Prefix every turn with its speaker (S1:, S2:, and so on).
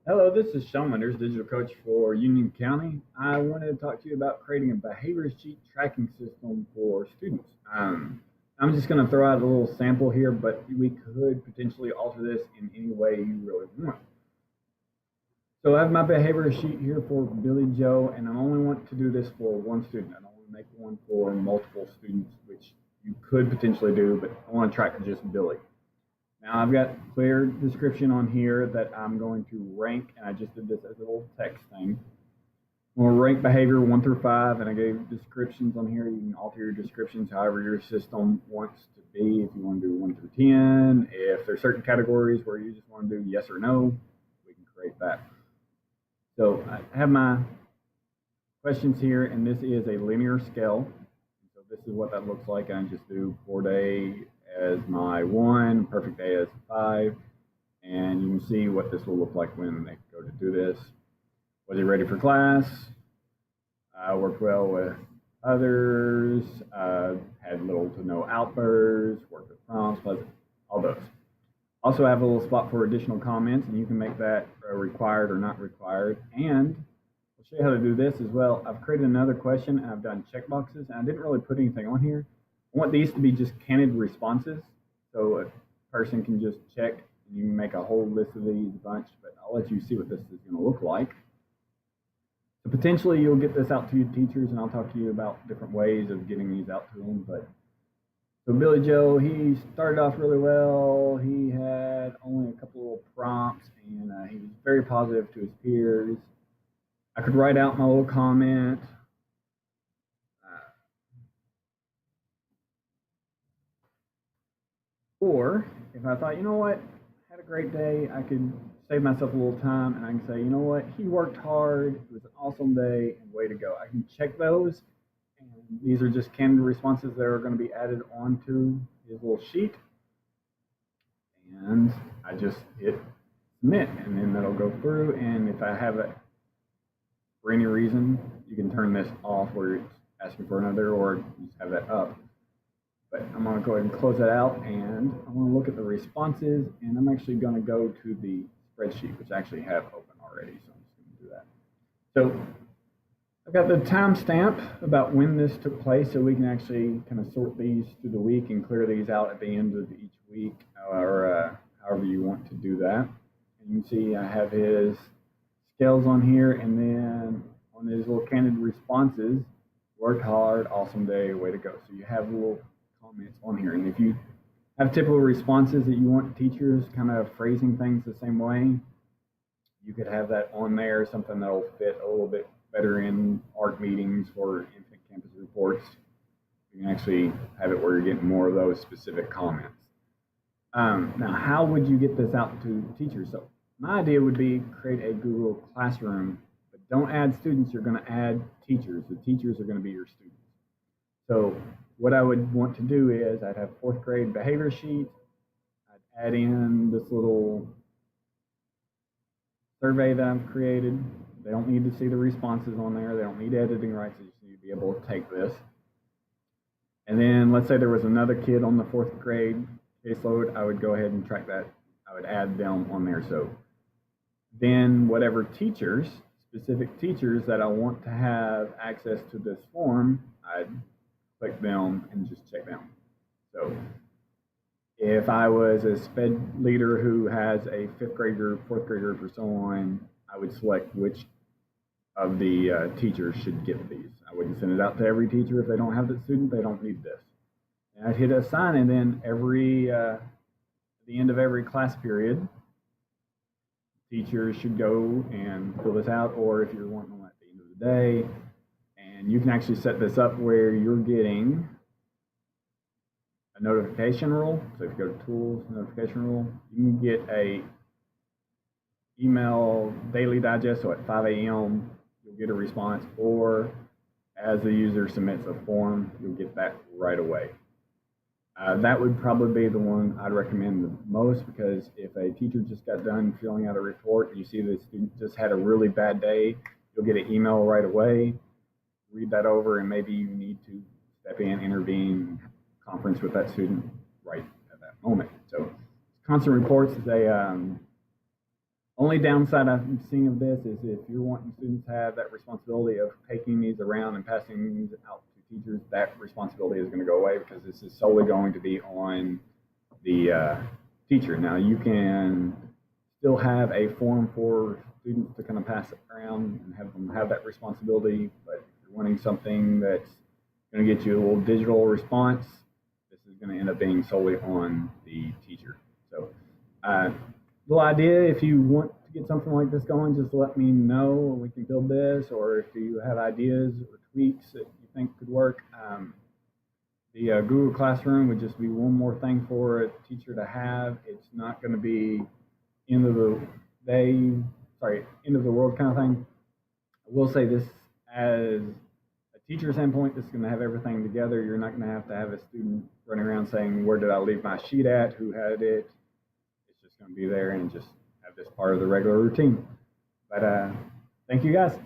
S1: Hello, this is Sean Winters, digital coach for Union County. I wanted to talk to you about creating a behavior sheet tracking system for students. I'm just going to throw out a little sample here, but we could potentially alter this in any way you really want. So I have my behavior sheet here for Billy Joe, and I only want to do this for one student. I don't want to make one for multiple students, which you could potentially do, but I want to track just Billy. Now I've got clear description on here that I'm going to rank, and I just did this as a little text thing. I'm going to rank behavior 1 through 5, and I gave descriptions on here. You can alter your descriptions however your system wants to be. If you want to do 1 through 10, if there's certain categories where you just want to do yes or no, we can create that. So I have my questions here, and this is a linear scale. So this is what that looks like. I just do poor day as my 1, perfect day as 5, and you can see what this will look like when they go to do this. Was he ready for class? Worked well with others, had little to no outbursts, worked with prompts, pleasant, all those. Also have a little spot for additional comments, and you can make that required or not required. And I'll show you how to do this as well. I've created another question, and I've done checkboxes, and I didn't really put anything on here. I want these to be just candid responses, so a person can just check, and you can make a whole list of these bunch, but I'll let you see what this is going to look like. So potentially you'll get this out to your teachers, and I'll talk to you about different ways of getting these out to them, but so Billy Joe, he started off really well. He had only a couple little prompts, and he was very positive to his peers. I could write out my little comment. Or if I thought, you know what, had a great day, I could save myself a little time, and I can say, you know what, he worked hard. It was an awesome day, and way to go. I can check those, and these are just candid responses that are going to be added onto his little sheet. And I just hit submit, and then that'll go through. And if I have it for any reason, you can turn this off where it's asking for another, or just have that up. But I'm going to go ahead and close that out, and I'm going to look at the responses, and I'm actually going to go to the spreadsheet, which I actually have open already, so I'm just going to do that. So I've got the timestamp about when this took place, so we can actually kind of sort these through the week and clear these out at the end of each week, or however you want to do that. And you can see I have his scales on here, and then on his little candid responses, worked hard, awesome day, way to go. So you have little comments on here, and if you have typical responses that you want teachers kind of phrasing things the same way, you could have that on there, something that'll fit a little bit better in ARC meetings for infant campus reports. You can actually have it where you're getting more of those specific comments. Now, how would you get this out to teachers? So my idea would be create a Google Classroom, but don't add students, you're going to add teachers. The teachers are going to be your students. So what I would want to do is I'd have 4th grade behavior sheet. I'd add in this little survey that I've created. They don't need to see the responses on there. They don't need editing rights. They just need to be able to take this. And then let's say there was another kid on the 4th grade caseload, I would go ahead and track that. I would add them on there. So then whatever teachers, specific teachers that I want to have access to this form, I'd click them and just check them. So if I was a SPED leader who has a 5th grade group, 4th grade group, or so on, I would select which of the teachers should get these. I wouldn't send it out to every teacher. If they don't have the student, they don't need this. And I'd hit assign, and then at the end of every class period, teachers should go and fill this out, or if you're wanting them at the end of the day, and you can actually set this up where you're getting a notification rule. So if you go to tools, notification rule, you can get a email daily digest. So at 5 a.m. you'll get a response, or as the user submits a form, you'll get that right away. That would probably be the one I'd recommend the most, because if a teacher just got done filling out a report and you see the student just had a really bad day, you'll get an email right away, read that over, and maybe you need to step in, intervene, conference with that student right at that moment. So constant reports is only Only downside I'm seeing of this is if you're wanting students to have that responsibility of taking these around and passing these out to teachers, that responsibility is going to go away because this is solely going to be on the teacher. Now you can still have a form for students to kind of pass it around and have them have that responsibility, but if you're wanting something that's going to get you a little digital response, this is going to end up being solely on the teacher. So, little idea, if you want to get something like this going, just let me know. We can build this, or if you have ideas or tweaks that you think could work. The Google Classroom would just be one more thing for a teacher to have. It's not going to be end of the day, sorry, end of the world kind of thing. I will say this as a teacher standpoint, this is going to have everything together. You're not going to have a student running around saying, where did I leave my sheet at? Who had it? It's just going to be there and just have this part of the regular routine. But thank you guys.